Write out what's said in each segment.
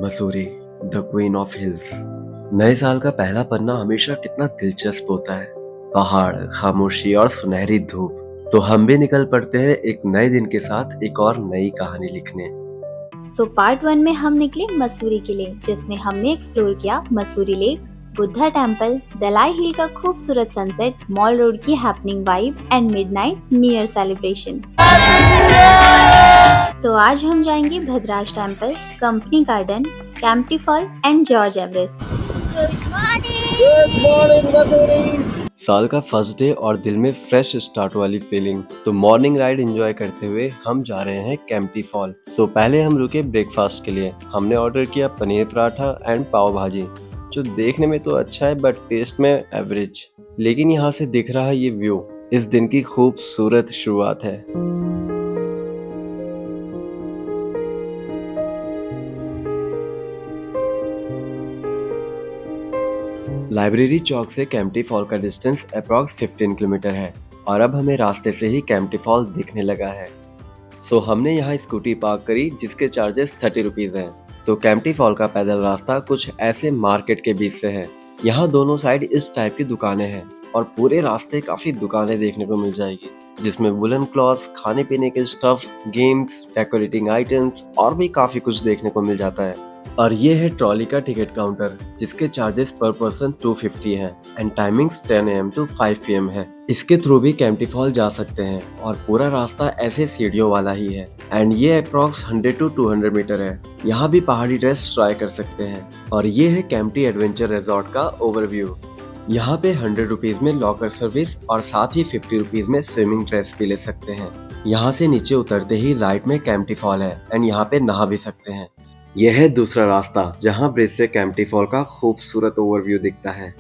Mussoorie, the queen of hills. नए साल का पहला पन्ना हमेशा कितना दिलचस्प होता है। पहाड़, खामोशी और सुनहरी धूप। तो हम भी निकल पड़ते हैं एक नए दिन के साथ एक और नई कहानी लिखने। पार्ट 1 में हम निकले मसूरी के लिए, जिसमें हमने एक्सप्लोर किया मसूरी लेक, बुद्धा टेम्पल, दलाई हिल का खूबसूरत सनसेट, मॉल रोड की happening vibe and midnight new year celebration. तो आज हम जाएंगे Bhadraj temple, company garden, Kempty fall and George Everest. साल का फर्स्ट डे और दिल में फ्रेश स्टार्ट वाली फीलिंग। तो मॉर्निंग राइड एंजॉय करते हुए हम जा रहे हैं कैंपटी फॉल। पहले हम रुके ब्रेकफास्ट के लिए। हमने ऑर्डर किया पनीर पराठा एंड पाव भाजी, जो देखने में तो अच्छा है बट टेस्ट में एवरेज। लेकिन यहाँ से दिख रहा है ये व्यू इस दिन की खूबसूरत शुरुआत है। लाइब्रेरी चौक से कैंपटी फॉल का डिस्टेंस अप्रॉक्स 15 किलोमीटर है और अब हमें रास्ते से ही कैंपटी फॉल दिखने लगा है। हमने यहाँ स्कूटी पार्क करी जिसके चार्जेस 30 रुपीज है। तो कैंपटी फॉल का पैदल रास्ता कुछ ऐसे मार्केट के बीच से है। यहाँ दोनों साइड इस टाइप की दुकानें हैं और पूरे रास्ते काफी दुकानें देखने को मिल जाएगी, जिसमें वुलन क्लॉथ्स, खाने पीने के स्टफ, गेम्स, डेकोरेटिंग आइटम्स और भी काफी कुछ देखने को मिल जाता है। और ये है ट्रॉली का टिकट काउंटर, जिसके चार्जेस पर पर्सन 250 है and timings 10 AM to 5 PM है। इसके थ्रू भी कैंपटी फॉल जा सकते हैं और पूरा रास्ता ऐसे सीढ़ियों वाला ही है एंड ये अप्रॉक्स 100 to 200 मीटर है। यहाँ भी पहाड़ी ड्रेस ट्राई कर सकते हैं। और ये है कैंपटी एडवेंचर रिजॉर्ट का ओवरव्यू। यहाँ पे 100 रुपीज में लॉकर सर्विस और साथ ही 50 रुपीज में स्विमिंग ड्रेस भी ले सकते हैं। यहाँ से नीचे उतरते ही राइट में कैंपटी फॉल है एंड यहाँ पे नहा भी सकते हैं। यह है दूसरा रास्ता जहाँ ब्रिज से कैंपटी फॉल का खूबसूरत ओवरव्यू दिखता है।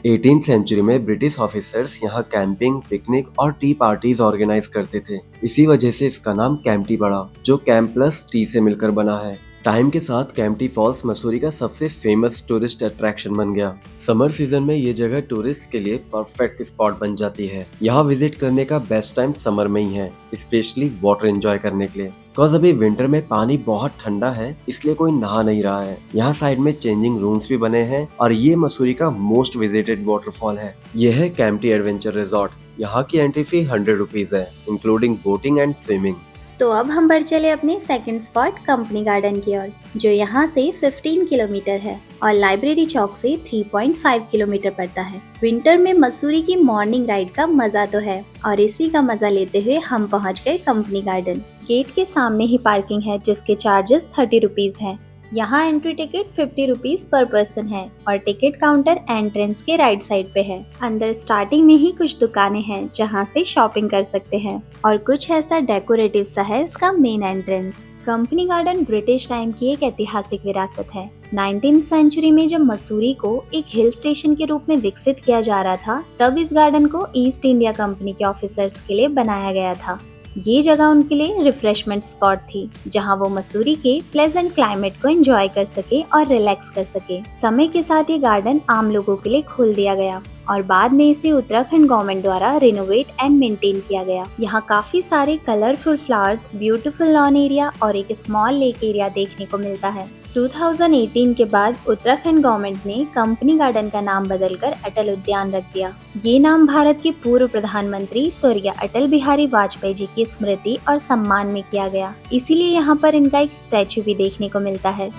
18th सेंचुरी में ब्रिटिश ऑफिसर्स यहाँ कैंपिंग, पिकनिक और टी पार्टीज ऑर्गेनाइज करते थे। इसी वजह से इसका नाम कैंपटी पड़ा, जो कैंप प्लस टी से मिलकर बना है। टाइम के साथ कैंपटी फॉल्स मसूरी का सबसे फेमस टूरिस्ट अट्रैक्शन बन गया। समर सीजन में ये जगह टूरिस्ट के लिए परफेक्ट स्पॉट बन जाती है। यहाँ विजिट करने का बेस्ट टाइम समर में ही है, स्पेशली वाटर एंजॉय करने के लिए। बिकॉज अभी विंटर में पानी बहुत ठंडा है, इसलिए कोई नहा नहीं रहा है। यहाँ साइड में चेंजिंग रूम्स भी बने हैं और ये मसूरी का मोस्ट विजिटेड वाटरफॉल है। यह है कैंपटी एडवेंचर रिजॉर्ट। यहाँ की एंट्री फी 100 रुपीज है, इंक्लूडिंग बोटिंग एंड स्विमिंग। तो अब हम बढ़ चले अपने सेकंड स्पॉट कंपनी गार्डन की ओर, जो यहाँ से 15 किलोमीटर है और लाइब्रेरी चौक से 3.5 किलोमीटर पड़ता है। विंटर में मसूरी की मॉर्निंग राइड का मजा तो है और इसी का मजा लेते हुए हम पहुँच गए कंपनी गार्डन। गेट के सामने ही पार्किंग है, जिसके चार्जेस 30 रुपीज है। यहाँ entry ticket 50 rupees per person है और टिकट काउंटर एंट्रेंस के राइट साइड पे है। अंदर स्टार्टिंग में ही कुछ दुकानें हैं जहाँ से शॉपिंग कर सकते हैं और कुछ ऐसा डेकोरेटिव सा है इसका main entrance. Company garden British time की एक ऐतिहासिक विरासत है। 19th सेंचुरी में जब मसूरी को एक हिल स्टेशन के रूप में विकसित किया जा रहा था, तब इस गार्डन को ईस्ट इंडिया कंपनी के ऑफिसर्स के लिए बनाया गया था। ये जगह उनके लिए रिफ्रेशमेंट स्पॉट थी, जहां वो मसूरी के प्लेजेंट क्लाइमेट को एंजॉय कर सके और रिलैक्स कर सके। समय के साथ ये गार्डन आम लोगों के लिए खोल दिया गया और बाद में इसे उत्तराखंड गवर्नमेंट द्वारा रिनोवेट एंड मेंटेन किया गया। यहाँ काफी सारे colourful flowers, beautiful lawn area और एक स्मॉल लेक एरिया देखने को मिलता है। 2018 के बाद उत्तराखंड गवर्नमेंट ने कंपनी गार्डन का नाम बदलकर अटल उद्यान रख दिया। ये नाम भारत के पूर्व प्रधानमंत्री स्वर्गीय अटल बिहारी वाजपेयी जी की स्मृति और सम्मान में किया गया। इसीलिए यहाँ पर इनका एक स्टैचू भी देखने को मिलता है।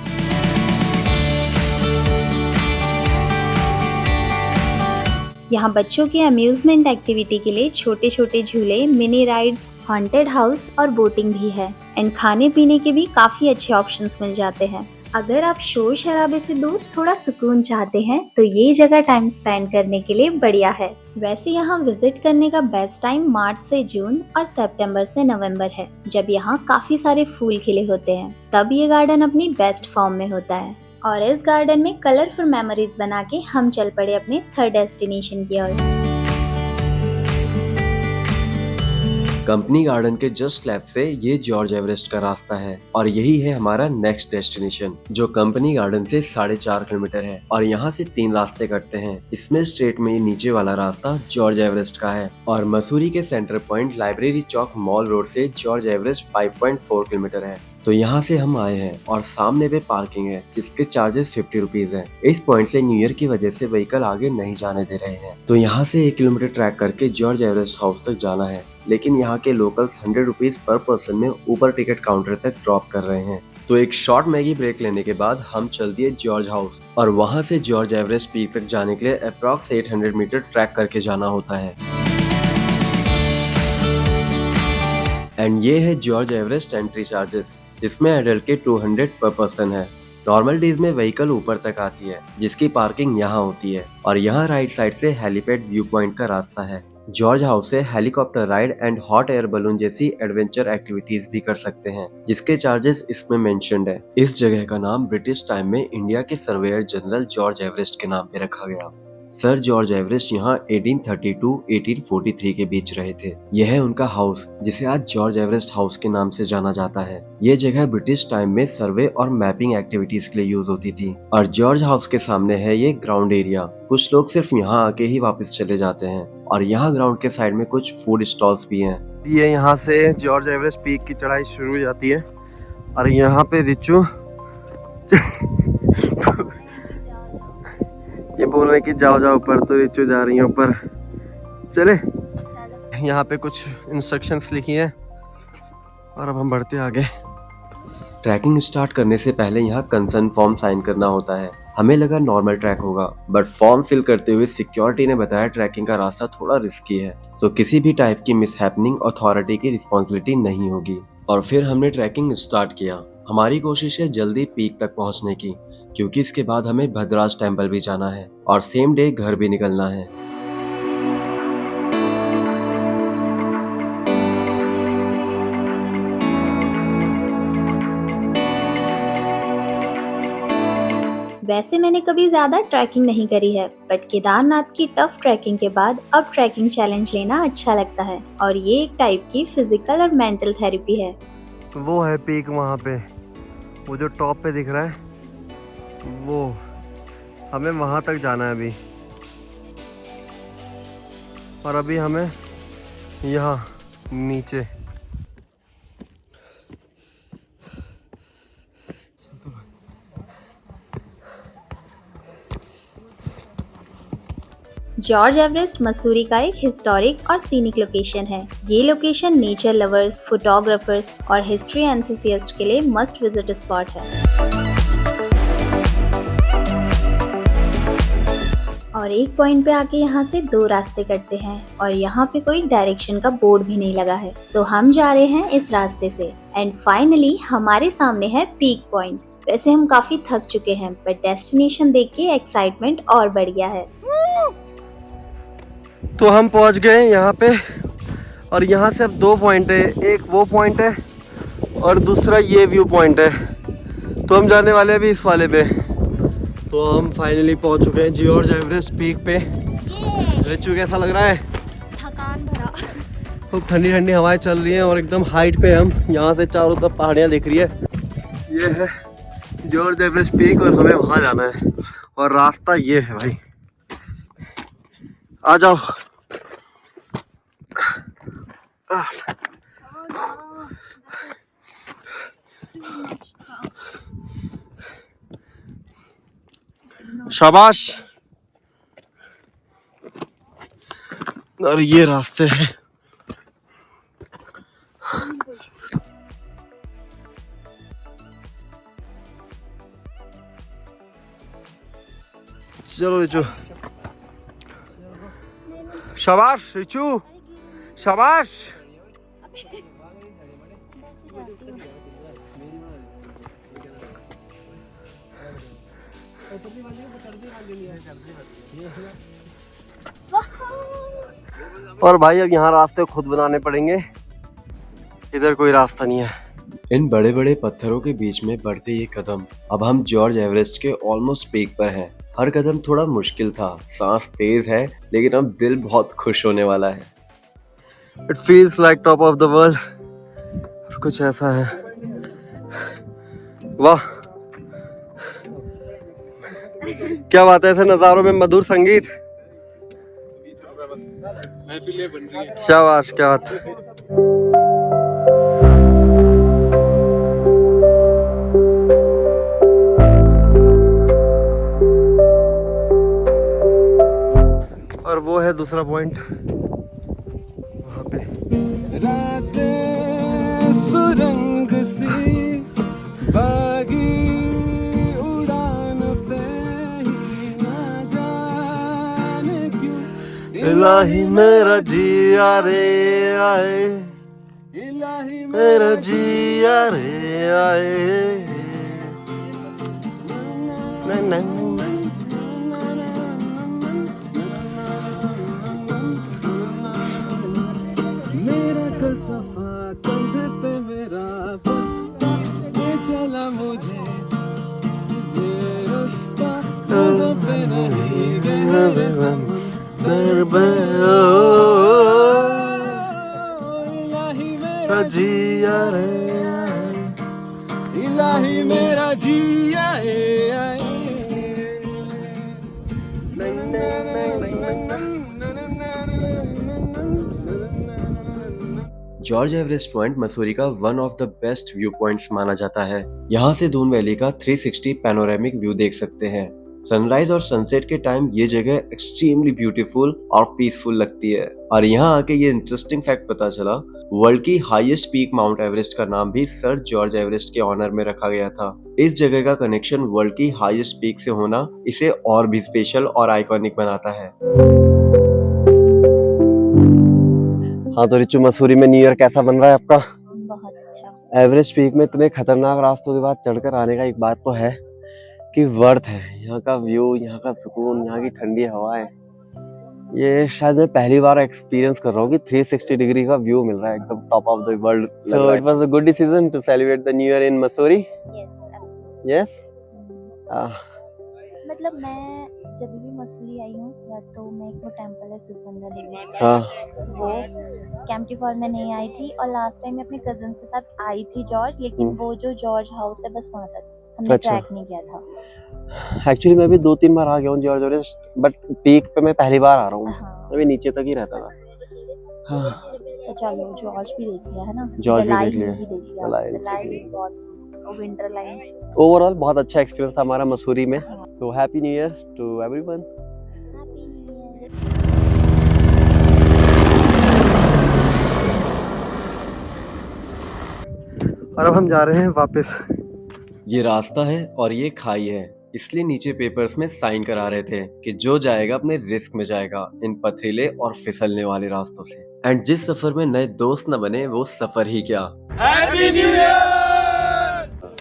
यहाँ बच्चों के अम्यूजमेंट एक्टिविटी के लिए छोटे छोटे झूले, मिनी राइड्स, हॉन्टेड हाउस और बोटिंग भी है एंड खाने पीने के भी काफी अच्छे ऑप्शंस मिल जाते हैं। अगर आप शोर शराबे से दूर थोड़ा सुकून चाहते हैं तो ये जगह टाइम स्पेंड करने के लिए बढ़िया है। वैसे यहाँ विजिट करने का बेस्ट टाइम मार्च से जून और सितंबर से नवंबर है, जब यहाँ काफी सारे फूल खिले होते हैं। तब ये गार्डन अपनी बेस्ट फॉर्म में होता है। और इस गार्डन में कलरफुल मेमोरीज बना के हम चल पड़े अपने थर्ड डेस्टिनेशन की ओर। कंपनी गार्डन के जस्ट लेफ्ट से ये जॉर्ज एवरेस्ट का रास्ता है और यही है हमारा नेक्स्ट डेस्टिनेशन, जो कंपनी गार्डन से 4.5 किलोमीटर है और यहाँ से 3 रास्ते कटते हैं। इसमें स्ट्रेट में ये नीचे वाला रास्ता जॉर्ज एवरेस्ट का है और मसूरी के सेंटर पॉइंट लाइब्रेरी चौक मॉल रोड से जॉर्ज एवरेस्ट 5.4 किलोमीटर है। तो यहाँ से हम आए हैं और सामने पे पार्किंग है जिसके चार्जेस 50 रुपीज है। इस पॉइंट से न्यू ईयर की वजह से व्हीकल आगे नहीं जाने दे रहे हैं। तो यहाँ से 1 किलोमीटर ट्रैक करके जॉर्ज एवरेस्ट हाउस तक जाना है, लेकिन यहाँ के लोकल्स 100 रुपीज पर पर्सन में ऊपर टिकट काउंटर तक ड्रॉप कर रहे हैं। तो एक शॉर्ट मैगी ब्रेक लेने के बाद हम चल दिए जॉर्ज हाउस और वहाँ से जॉर्ज एवरेस्ट पीक तक जाने के लिए अप्रॉक्स 800 मीटर ट्रैक करके जाना होता है। एंड ये है जॉर्ज एवरेस्ट एंट्री चार्जेस, जिसमें एडल्ट के 200 पर पर्सन है। नॉर्मल डेज में व्हीकल ऊपर तक आती है जिसकी पार्किंग यहाँ होती है और यहाँ राइट साइड से हेलीपैड व्यू पॉइंट का रास्ता है। जॉर्ज हाउस से helicopter ride and hot air balloon जैसी एडवेंचर एक्टिविटीज भी कर सकते हैं, जिसके चार्जेस इसमें मेंशन्ड है। इस जगह का नाम ब्रिटिश टाइम में इंडिया के सर्वेयर जनरल जॉर्ज एवरेस्ट के नाम पे रखा गया। सर जॉर्ज एवरेस्ट यहाँ 1832-1843 के बीच रहे थे। यह है उनका हाउस जिसे आज जॉर्ज एवरेस्ट हाउस के नाम से जाना जाता है। ये जगह ब्रिटिश टाइम में सर्वे और मैपिंग एक्टिविटीज के लिए यूज होती थी। और जॉर्ज हाउस के सामने है ये ग्राउंड एरिया। कुछ लोग सिर्फ यहाँ आके ही वापस चले जाते हैं और यहाँ ग्राउंड के साइड में कुछ फूड स्टॉल्स भी हैं। ये यहाँ से जॉर्ज एवरेस्ट पीक की चढ़ाई शुरू हो जाती है और यहाँ पे रिचू ये बोल रहे कि जाओ जाओ ऊपर, तो रिचू जा रही है ऊपर। चले, यहाँ पे कुछ इंस्ट्रक्शंस लिखी हैं और अब हम बढ़ते आगे। ट्रैकिंग स्टार्ट करने से पहले यहाँ कंसर्न फॉर्म साइन करना होता है। हमें लगा नॉर्मल ट्रैक होगा, बट फॉर्म फिल करते हुए सिक्योरिटी ने बताया ट्रैकिंग का रास्ता थोड़ा रिस्की है, सो किसी भी टाइप की मिसहैपनिंग अथॉरिटी की रिस्पॉन्सिबिलिटी नहीं होगी। और फिर हमने ट्रैकिंग स्टार्ट किया। हमारी कोशिश है जल्दी पीक तक पहुंचने की, क्योंकि इसके बाद हमें भद्राज टेम्पल भी जाना है और सेम डे घर भी निकलना है। वैसे मैंने कभी ज्यादा ट्रैकिंग नहीं करी है, बट केदारनाथ की टफ ट्रैकिंग के बाद अब ट्रैकिंग चैलेंज लेना अच्छा लगता है और ये एक टाइप की फिजिकल और मेंटल थेरेपी है। वो है पीक वहाँ पे, वो जो टॉप पे दिख रहा है, वो हमें वहाँ तक जाना है अभी। और अभी हमें यहाँ नीचे जॉर्ज एवरेस्ट मसूरी का एक हिस्टोरिक और सीनिक लोकेशन है। ये लोकेशन नेचर लवर्स, फोटोग्राफर्स और हिस्ट्री एंथुसियास्ट के लिए मस्ट विजिट स्पॉट है। और एक पॉइंट पे आके यहाँ से 2 रास्ते कटते हैं और यहाँ पे कोई डायरेक्शन का बोर्ड भी नहीं लगा है, तो हम जा रहे हैं इस रास्ते से। एंड फाइनली हमारे सामने है पीक पॉइंट। वैसे हम काफी थक चुके हैं, बट डेस्टिनेशन देख के एक्साइटमेंट और बढ़ गया है। तो हम पहुंच गए यहाँ पे और यहाँ से अब 2 पॉइंट है, एक वो पॉइंट है और दूसरा ये व्यू पॉइंट है। तो हम जाने वाले हैं अभी इस वाले पे। तो हम फाइनली पहुंच चुके हैं जॉर्ज एवरेस्ट पीक पे। रिचू कैसा लग रहा है? थकान भरा। खूब ठंडी ठंडी हवाएं चल रही हैं और एकदम हाइट पे हम, यहाँ से चारों तरफ पहाड़ियाँ दिख रही है। ये है जॉर्ज एवरेस्ट पीक और हमें वहाँ जाना है और रास्ता ये है भाई, आ जाओ। शाबाश। और ये रास्ते हैं। चलो रिचू, शाबाश रिचू, शाबाश। और भाई अब यहाँ रास्ते खुद बनाने पड़ेंगे, इधर कोई रास्ता नहीं है। इन बड़े बड़े पत्थरों के बीच में बढ़ते ये कदम। अब हम जॉर्ज एवरेस्ट के ऑलमोस्ट पीक पर हैं। हर कदम थोड़ा मुश्किल था, सांस तेज है, लेकिन अब दिल बहुत खुश होने वाला है। It feels like top of the world, कुछ ऐसा है। वाह क्या बात है, ऐसे नज़ारों में मधुर संगीत, शाबाश क्या बात। और वो है दूसरा पॉइंट वहाँ पे। रातें सुरंग सी बागी उड़ान पे ही ना जाने क्यों इलाही मेरा जिया रे आए, इलाही मेरा जिया रे आए। मेरा कल सफा कंधे पे मेरा बस्ता ले चला मुझे ये रास्ता, खुद पे नहीं गहरे समुंदर में। इलाही मेरा जिया रे, इलाही मेरा जिया रे। जॉर्ज एवरेस्ट पॉइंट मसूरी का one of the best view points माना जाता है। यहाँ से दून वैली का 360 पैनोरामिक व्यू देख सकते हैं। सनराइज और सनसेट के टाइम ये जगह एक्सट्रीमली ब्यूटीफुल और पीसफुल लगती है। और यहाँ आके ये इंटरेस्टिंग फैक्ट पता चला, वर्ल्ड की हाईएस्ट पीक माउंट एवरेस्ट का नाम भी सर जॉर्ज एवरेस्ट के ऑनर में रखा गया था। इस जगह का कनेक्शन वर्ल्ड की हाईएस्ट पीक से होना इसे और भी स्पेशल और आइकॉनिक बनाता है। हाँ तो रिचू, मसूरी में न्यू ईयर कैसा बन रहा है आपका? बहुत अच्छा। एवरेस्ट पीक में इतने खतरनाक रास्तों के बाद चढ़कर आने का एक बात तो है कि वर्थ है। यहाँ का व्यू, यहाँ का सुकून, यहाँ की ठंडी हवाएं, ये शायद मैं पहली बार एक्सपीरियंस कर रहा हूँ कि 360 डिग्री का व्यू मिल रहा है, एकदम top of the world. So it was a good decision to celebrate the new year in Mussoorie. Yes, मतलब मैं जब भी मसूरी आई हूँ, या तो मैं एक वो टेम्पल है सुरकंडा देवी, हाँ वो कैंपटी फॉल में नहीं आई थी, और लास्ट टाइम मैं अपने कजन के साथ आई थी जॉर्ज, लेकिन वो जो जॉर्ज हाउस है बस वहाँ तक हमने अच्छा। ट्रैक नहीं किया था। एक्चुअली मैं भी 2-3 बार आ गया हूँ जॉर्ज एवरेस्ट, बट पीक पे मैं पहली बार आ रहा हूँ। हाँ। अभी नीचे तक ही रहता था। हाँ। तो चलो जॉर्ज भी देख लिया है ना, जॉर्ज भी The Line देख लिया। भी देख लिया, The Line The Line was winter line. Overall बहुत अच्छा एक्सपीरियंस था हमारा मसूरी में। तो happy new year to everyone. और अब हम जा रहे हैं वापस। ये रास्ता है और ये खाई है, इसलिए नीचे पेपर्स में साइन करा रहे थे कि जो जाएगा अपने रिस्क में जाएगा इन पथरीले और फिसलने वाले रास्तों से। एंड जिस सफर में नए दोस्त न बने वो सफर ही क्या। Happy new year.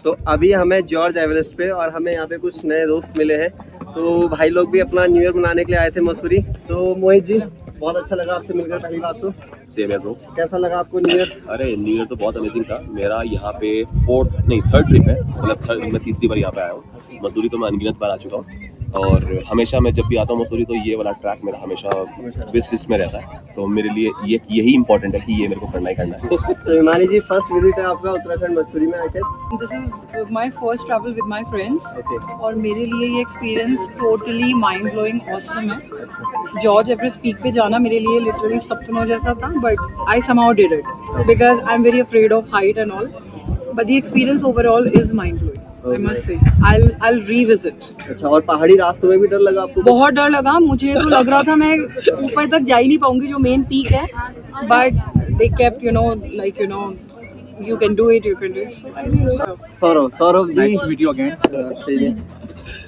तो अभी हमें जॉर्ज एवरेस्ट पे और हमें यहाँ पे कुछ नए दोस्त मिले हैं। तो भाई लोग भी अपना न्यू ईयर मनाने के लिए आए थे मसूरी। तो मोहित जी, बहुत अच्छा लगा आपसे मिलकर पहली बात तो। सेम है ब्रो। कैसा लगा आपको न्यू ईयर? अरे न्यू ईयर तो बहुत अमेजिंग था। मेरा यहाँ पे थर्ड ट्रिप है, मतलब मैं तीसरी बार यहाँ पे आया हूँ। मसूरी तो मैं अनगिनत बार आ चुका हूँ, और हमेशा मैं जब भी आता हूँ मसूरी तो ये वाला ट्रैक मेरा हमेशा विश लिस्ट में रहता है। तो मेरे लिए यही इंपॉर्टेंट है कि ये मेरे को करना ही करना है। तो हिमानी जी, फर्स्ट विजिट है आपका उत्तराखंड मसूरी में आके? This is my first travel with my friends. Okay. और मेरे लिए ये experience totally mind blowing awesome है। जॉर्ज एवरेस्ट पीक पे जाना मेरे लिए लिटरली सपनों जैसा था, but I somehow did it because I'm very afraid of height and all. But the experience overall is mind blowing. I must say, I'll revisit. अच्छा, और पहाड़ी रास्तों में भी डर लगा आपको? बहुत डर लगा मुझे, तो लग रहा था मैं ऊपर तक जा ही नहीं पाऊंगी जो मेन पीक है, but they kept you can do it, you can do it. So I did it. Saurabh ji, Nice to meet you again.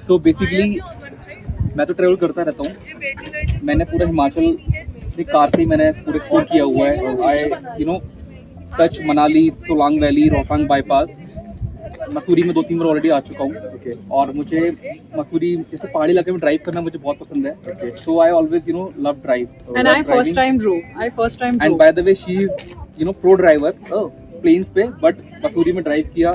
So basically मैं तो ट्रेवल करता रहता हूँ। मैंने पूरा हिमाचल अपनी कार से ही मैंने पूरा एक्सप्लोर किया हुआ है। I touch Manali, Solang valley, Rohtang bypass. Mussoorie में 2-3 बार ऑलरेडी आ चुका हूँ। और मुझे मसूरी जैसे पहाड़ी इलाके में ड्राइव करना मुझे बहुत पसंद है। So I always love drive. And I first time drove. And by the way she is pro driver plains पे, बट मसूरी में ड्राइव किया।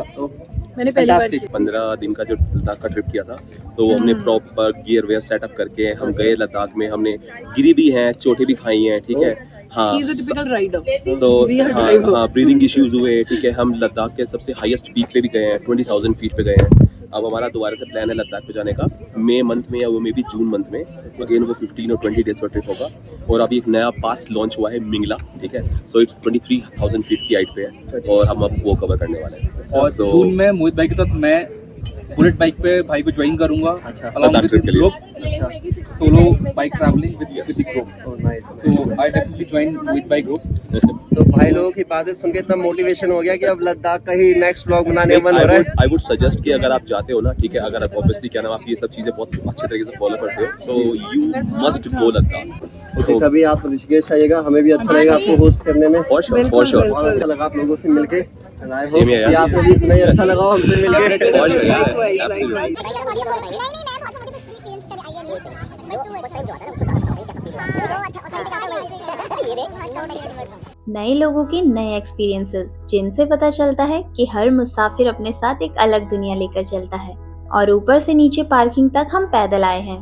मैंने पहली बार Fantastic. 15 दिन का जो लद्दाख का ट्रिप किया था, तो वो हमने प्रॉपर गियर वेयर सेटअप करके हम गए लद्दाख में। हमने गिरी भी हैं, चोटी भी खाई हैं, ठीक है। हाँ He is a typical rider. So We are driver. हाँ ब्रीदिंग इश्यूज हुए, ठीक है। हम लद्दाख के सबसे हाईएस्ट पीक पे भी गए हैं, 20,000 फीट पे गए हैं। अब हमारा दोबारा से प्लान है लद्दाख पे जाने का, मई मंथ में या वो मे बी जून मंथ में। अगेन वो 15 और 20 डेज का ट्रिप होगा। और अभी एक नया पास लॉन्च हुआ है मिंगला, ठीक है। सो इट्स 23,000 फीट की हाइट पे है और हम अब वो कवर करने वाले हैं। और So, जून में मोहित भाई के साथ मैं बुलेट बाइक पे भाई को ज्वाइन करूंगा along Ladakh with trip his के लिए। group, solo bike travelling with the group. So I definitely join with my group. तो भाई लोगों की बातें सुन के इतना मोटिवेशन हो गया कि अब लद्दाख का ही नेक्स्ट व्लॉग बनाने का मन हो रहा है। आई वुड सजेस्ट कि अगर आप जाते हो ना, ठीक है, अगर आप ऑब्वियसली क्या नाम, आप ये सब चीज़ें बहुत अच्छे तरीके से फॉलो करते हो, so you must go Ladakh. तो कभी आप ऋषिकेश आइएगा, हमें भी अच्छा लगेगा आपको होस्ट करने में। फॉर श्योर, फॉर बिल्कुल, श्योर, बहुत अच्छा लगा आप लोगों से मिलके। And I Same hope here, कि यार। आपको भी इतना ही अच्छा लगा हमसे मिलके। For sure, Likewise, absolutely. likewise. नए लोगों के नए एक्सपीरियंसेस, जिनसे पता चलता है कि हर मुसाफिर अपने साथ एक अलग दुनिया लेकर चलता है। और ऊपर से नीचे पार्किंग तक हम पैदल आए हैं।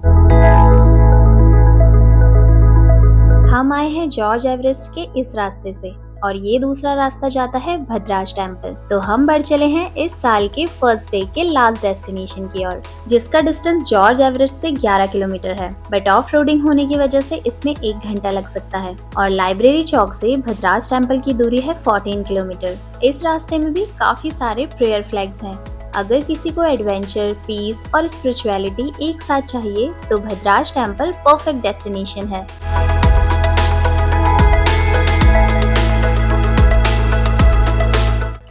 हम आए हैं जॉर्ज एवरेस्ट के इस रास्ते से और ये दूसरा रास्ता जाता है भद्राज टेम्पल। तो हम बढ़ चले हैं इस साल के फर्स्ट डे के लास्ट डेस्टिनेशन की ओर, जिसका डिस्टेंस जॉर्ज एवरेस्ट से 11 किलोमीटर है। बट ऑफ रोडिंग होने की वजह से इसमें 1 घंटा लग सकता है। और लाइब्रेरी चौक से भद्राज टेम्पल की दूरी है 14 किलोमीटर। इस रास्ते में भी काफी सारे प्रेयर फ्लैग्स हैं। अगर किसी को एडवेंचर, पीस और स्पिरिचुअलिटी एक साथ चाहिए तो भद्राज टेम्पल परफेक्ट डेस्टिनेशन है।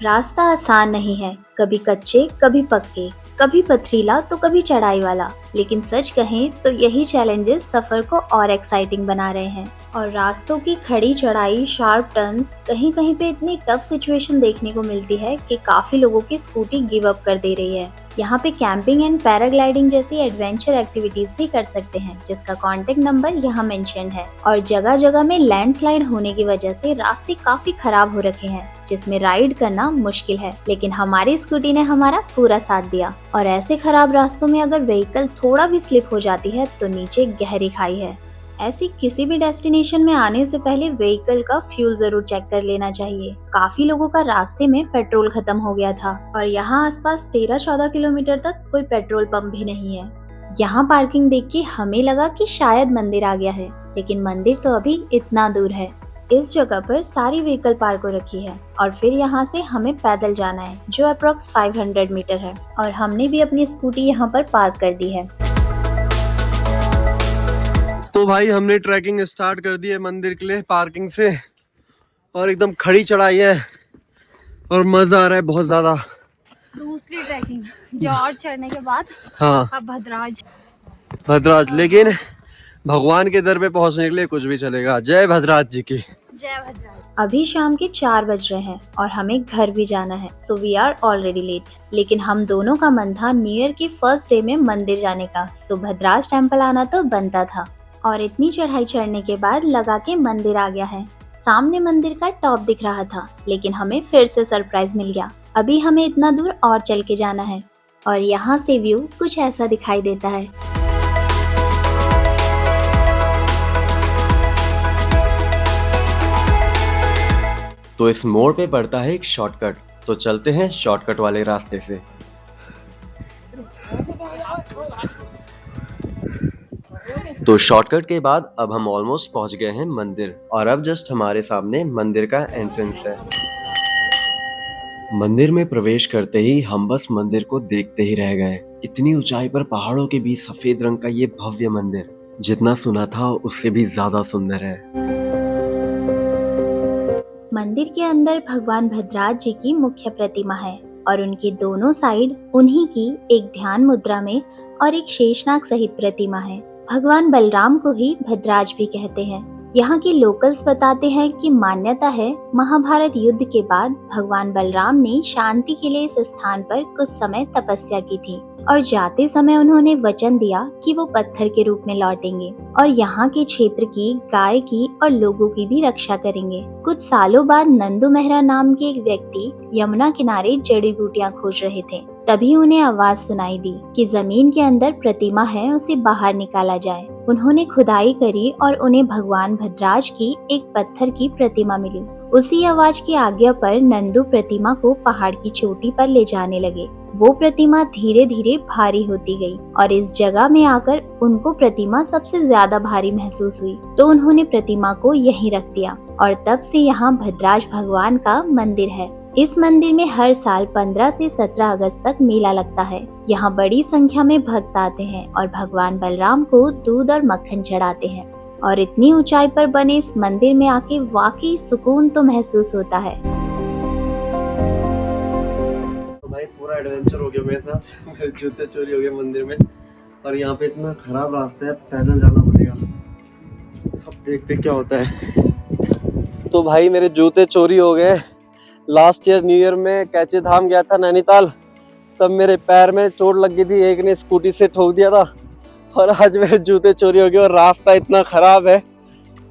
रास्ता आसान नहीं है, कभी कच्चे कभी पक्के, कभी पथरीला तो कभी चढ़ाई वाला। लेकिन सच कहें तो यही चैलेंजेस सफर को और एक्साइटिंग बना रहे हैं। और रास्तों की खड़ी चढ़ाई, शार्प टर्न्स, कहीं कहीं पे इतनी टफ सिचुएशन देखने को मिलती है कि काफी लोगों की स्कूटी गिव अप कर दे रही है। यहाँ पे कैंपिंग एंड पैराग्लाइडिंग जैसी एडवेंचर एक्टिविटीज भी कर सकते हैं, जिसका कॉन्टेक्ट नंबर यहाँ मेंशन है। और जगह जगह में लैंडस्लाइड होने की वजह से रास्ते काफी खराब हो रखे हैं, जिसमें राइड करना मुश्किल है। लेकिन हमारी स्कूटी ने हमारा पूरा साथ दिया। और ऐसे खराब रास्तों में अगर व्हीकल थोड़ा भी स्लिप हो जाती है तो नीचे गहरी खाई है। ऐसी किसी भी डेस्टिनेशन में आने से पहले व्हीकल का फ्यूल जरूर चेक कर लेना चाहिए। काफी लोगों का रास्ते में पेट्रोल खत्म हो गया था और यहाँ आसपास 13-14 किलोमीटर तक कोई पेट्रोल पंप भी नहीं है। यहाँ पार्किंग देख के हमें लगा कि शायद मंदिर आ गया है, लेकिन मंदिर तो अभी इतना दूर है। इस जगह पर सारी व्हीकल पार्क हो रखी है और फिर यहाँ से हमें पैदल जाना है, जो अप्रोक्स 500 मीटर है। और हमने भी अपनी स्कूटी यहाँ पर पार्क कर दी है। तो भाई हमने ट्रैकिंग स्टार्ट कर दी है मंदिर के लिए पार्किंग से, और एकदम खड़ी चढ़ाई है और मजा आ रहा है बहुत ज्यादा। दूसरी ट्रैकिंग जॉर्ज चढ़ने के बाद हाँ, अब भद्राज। भद्राज, लेकिन भगवान के दर पे पहुंचने के लिए कुछ भी चलेगा। जय भद्राज जी की। जय भद्राज। अभी शाम के 4 बज रहे हैं और हमें घर भी जाना है, so we are already late. लेकिन हम दोनों का मन था न्यू ईयर की फर्स्ट डे में मंदिर जाने का, सो भद्राज टेम्पल आना तो बनता था। और इतनी चढ़ाई चढ़ने के बाद लगा के मंदिर आ गया है। सामने मंदिर का टॉप दिख रहा था, लेकिन हमें फिर से सरप्राइज मिल गया। अभी हमें इतना दूर और चल के जाना है और यहाँ से व्यू कुछ ऐसा दिखाई देता है। तो इस मोड़ पे पड़ता है एक शॉर्टकट, तो चलते हैं शॉर्टकट वाले रास्ते से। तो शॉर्टकट के बाद अब हम ऑलमोस्ट पहुंच गए हैं मंदिर, और अब जस्ट हमारे सामने मंदिर का एंट्रेंस है। मंदिर में प्रवेश करते ही हम बस मंदिर को देखते ही रह गए। इतनी ऊंचाई पर पहाड़ों के बीच सफेद रंग का ये भव्य मंदिर जितना सुना था उससे भी ज्यादा सुंदर है। मंदिर के अंदर भगवान भद्राज जी की मुख्य प्रतिमा है और उनकी दोनों साइड उन्हीं की एक ध्यान मुद्रा में और एक शेषनाग सहित प्रतिमा है। भगवान बलराम को ही भद्राज भी कहते हैं। यहाँ के लोकल्स बताते हैं कि मान्यता है महाभारत युद्ध के बाद भगवान बलराम ने शांति के लिए इस स्थान पर कुछ समय तपस्या की थी और जाते समय उन्होंने वचन दिया कि वो पत्थर के रूप में लौटेंगे और यहाँ के क्षेत्र की, गाय की और लोगों की भी रक्षा करेंगे। कुछ सालों बाद नंदू मेहरा नाम के एक व्यक्ति यमुना किनारे जड़ी बूटियां खोज रहे थे तभी उन्हें आवाज सुनाई दी कि जमीन के अंदर प्रतिमा है, उसे बाहर निकाला जाए। उन्होंने खुदाई करी और उन्हें भगवान भद्राज की एक पत्थर की प्रतिमा मिली। उसी आवाज की आज्ञा पर नंदू प्रतिमा को पहाड़ की चोटी पर ले जाने लगे। वो प्रतिमा धीरे धीरे भारी होती गई और इस जगह में आकर उनको प्रतिमा सबसे ज्यादा भारी महसूस हुई, तो उन्होंने प्रतिमा को यहीं रख दिया और तब से यहाँ भद्राज भगवान का मंदिर है। इस मंदिर में हर साल 15 से 17 अगस्त तक मेला लगता है। यहाँ बड़ी संख्या में भक्त आते हैं और भगवान बलराम को दूध और मक्खन चढ़ाते हैं और इतनी ऊंचाई पर बने इस मंदिर में आके वाकई सुकून तो महसूस होता है। तो भाई पूरा एडवेंचर हो गया मेरे साथ। मेरे जूते चोरी हो गए मंदिर में और यहाँ पे इतना खराब रास्ता है, पैदल जाना पड़ेगा। अब देखते क्या होता है। तो भाई मेरे जूते चोरी हो गए। लास्ट ईयर न्यू ईयर में कैचे धाम गया था नैनीताल, तब मेरे पैर में चोट लग गई थी, एक ने स्कूटी से ठोक दिया था और आज मेरे जूते चोरी हो गए और रास्ता इतना खराब है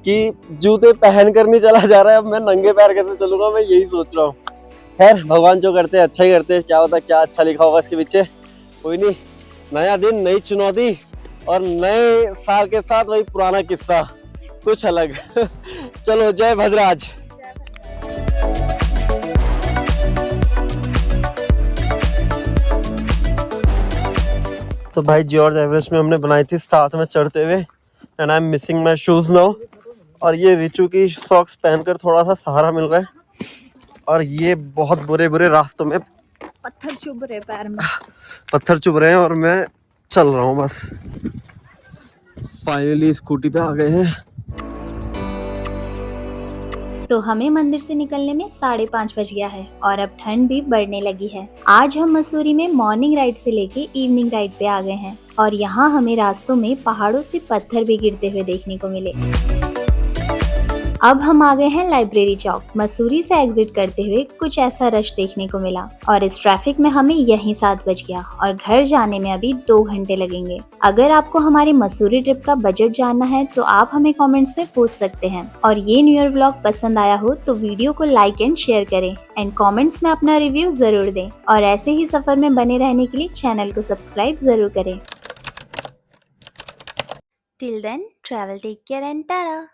कि जूते पहन कर नहीं चला जा रहा है। अब मैं नंगे पैर कैसे चलूंगा, मैं यही सोच रहा हूँ। खैर भगवान जो करते हैं अच्छा ही करते हैं, क्या होता क्या अच्छा लिखा होगा इसके पीछे, कोई नहीं। नया दिन, नई चुनौती और नए साल के साथ वही पुराना किस्सा, कुछ अलग। चलो जय भद्राज। तो भाई जॉर्ज एवरेस्ट में हमने बनाई थी साथ में चढ़ते हुए, and I am missing my shoes now. और ये रिचू की सॉक्स पहनकर थोड़ा सा सहारा मिल रहा है और ये बहुत बुरे बुरे रास्तों में पत्थर चुभ रहे पैर में, पत्थर चुभ रहे हैं और मैं चल रहा हूँ बस। फाइनली स्कूटी पे आ गए हैं। तो हमें मंदिर से निकलने में 5:30 बज गया है और अब ठंड भी बढ़ने लगी है। आज हम मसूरी में मॉर्निंग राइड से लेके इवनिंग राइड पे आ गए हैं और यहाँ हमें रास्तों में पहाड़ों से पत्थर भी गिरते हुए देखने को मिले। अब हम आ गए हैं लाइब्रेरी चौक। मसूरी से एग्जिट करते हुए कुछ ऐसा रश देखने को मिला और इस ट्रैफिक में हमें यहीं 7 बज गया और घर जाने में अभी 2 घंटे लगेंगे। अगर आपको हमारी मसूरी ट्रिप का बजट जानना है तो आप हमें कमेंट्स में पूछ सकते हैं और ये न्यू ईयर व्लॉग पसंद आया हो तो वीडियो को लाइक एंड शेयर करें एंड कमेंट्स में अपना रिव्यू जरूर दें और ऐसे ही सफर में बने रहने के लिए चैनल को सब्सक्राइब जरूर करें। Till then travel take care and Tata.